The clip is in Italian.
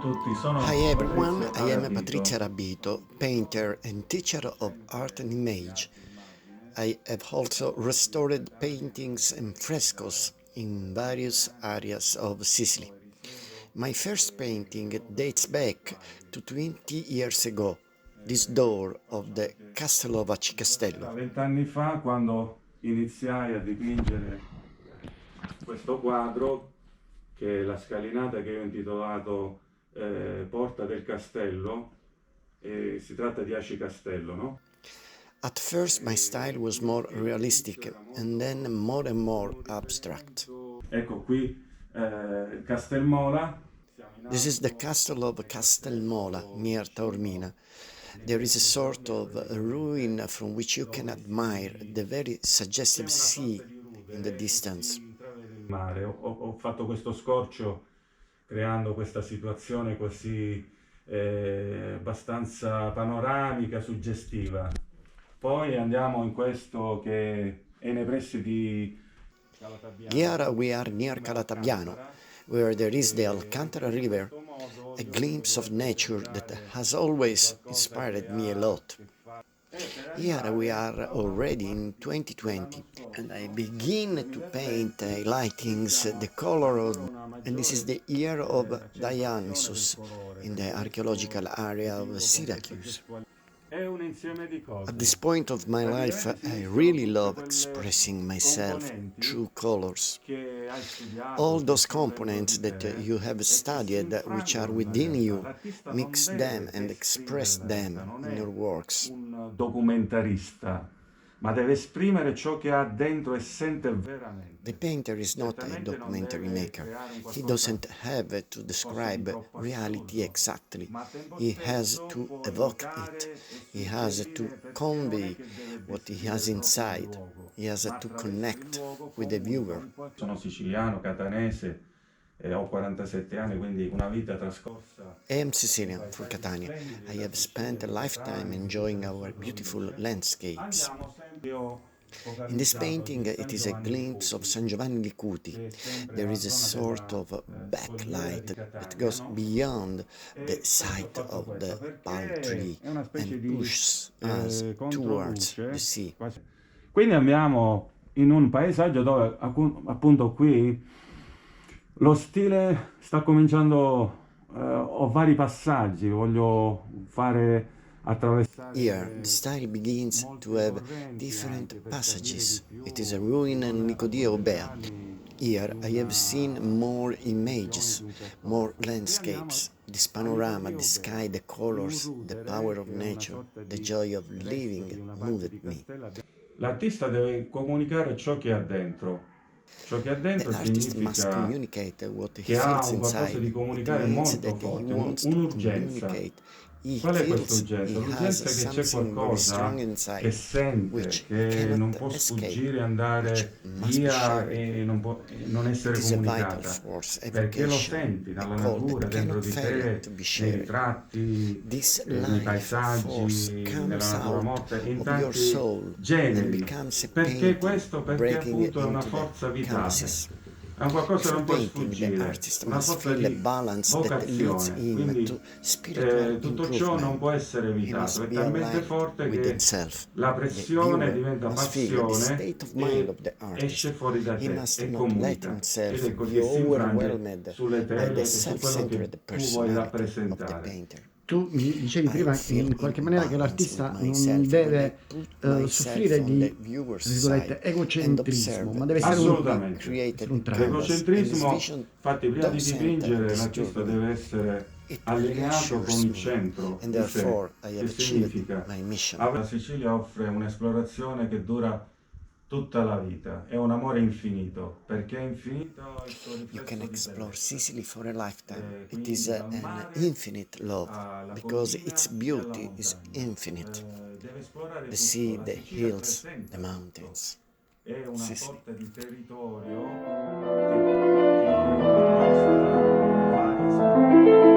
Hi everyone, I am Patrizia Rabito, painter and teacher of art and image. I have also restored paintings and frescoes in various areas of Sicily. My first painting dates back to 20 years ago, this door of the Castellovaci Castello. 20 anni fa, quando iniziai a dipingere questo quadro, che è la scalinata che io ho intitolato Porta del Castello, e si tratta di Aci Castello, no? At first my style was more realistic and then more and more abstract. Ecco qui Castelmola. This is the castle of Castelmola near Taormina. There is a sort of ruin from which you can admire the very suggestive sea in the distance. Mare. Ho fatto questo scorcio creando questa situazione così abbastanza panoramica, suggestiva. Poi andiamo in questo che è nei pressi di Calatabiano. Here we are near Calatabiano, where there is the Alcantara River, a glimpse of nature that has always inspired me a lot. Here we are already in 2020, and I begin to paint lightings, the color of, and this is the year of Dionysus in the archaeological area of Syracuse. At this point of my life, I really love expressing myself through colors. All those components that you have studied, which are within you, mix them and express them in your works. Un documentarista, ma deve esprimere ciò che ha dentro e sente veramente. The painter is not a documentary maker. He doesn't have to describe reality exactly. He has to evoke it. He has to convey what he has inside. He has to connect with the viewer. Sono siciliano, catanese, ho 47 anni, quindi una vita trascorsa. I am Sicilian, from Catania. I have spent a lifetime enjoying our beautiful landscapes. In this painting, it is a glimpse of San Giovanni Licuti. There is a sort of backlight that goes beyond the sight of the palm tree and pushes us towards the sea. Quindi andiamo in un paesaggio dove appunto qui lo stile sta cominciando, ho vari passaggi, voglio fare attraversare. Here, the style begins to have different passages. It is a ruin in Nicodia Obea. Here, I have seen more images, more landscapes. This panorama, the sky, the colors, the power of nature, the joy of living moved me. L'artista deve comunicare ciò che ha dentro. Ciò che ha dentro The artist must significa communicate what he che ha feels un qualcosa inside. di It comunicare means molto that he forte, wants to un'urgenza. communicate. He Qual è questa feels urgenza? he has L'urgenza è che c'è something very qualcosa strong che inside, sente, which che cannot non può escape, sfuggire, andare which must be via shared. e non essere It is a vital comunicata. force, a Perché lo vocation, senti a dalla call natura, that dentro cannot di fail te, to be nei shared. ritratti, This nei life force paesaggi, nella comes natura out morta, in of your tanti soul and generi. becomes a Perché painting, questo? Perché breaking appunto è una into the forza vitale. canvases. È un qualcosa che Before non può painting, the sfuggire, artist una must sorta feel a di balance that leads vocazione. him Quindi to spiritual tutto ciò non può improvement. essere He evitato, must è be talmente aligned forte with che himself. la The pressione viewer diventa must feel the passione state of mind e of the esce artist. fuori da He te must e not let comunica. Ed himself è be così si infrange overwhelmed sulle by the tele e su quello che self-centered tu vuoi personality of the rappresentare. painter. Tu mi dicevi I prima feel in qualche in maniera che balance with l'artista non myself when I deve put myself soffrire on the di, viewer's tra virgolette, side and egocentrismo, observe ma deve the essere Assolutamente. created un canvas. And this L'egocentrismo, vision infatti, prima di doesn't dipingere l'artista disturb me. deve essere It allineato con reassures il me, centro and di sé, therefore I che have achieved significa my mission. la Sicilia offre un'esplorazione che dura tutta la vita, è un amore infinito, perché è infinito il suo You riflesso can di explore bellezza. Sicily for a lifetime. It Quindi is dal an mare infinite love alla because collina its e alla beauty is montagna. infinite. Deve esplorare The tutto, sea, la the Sicilia hills, the presenta tutto. mountains. È una Sicily. sorta di territorio che può essere varie.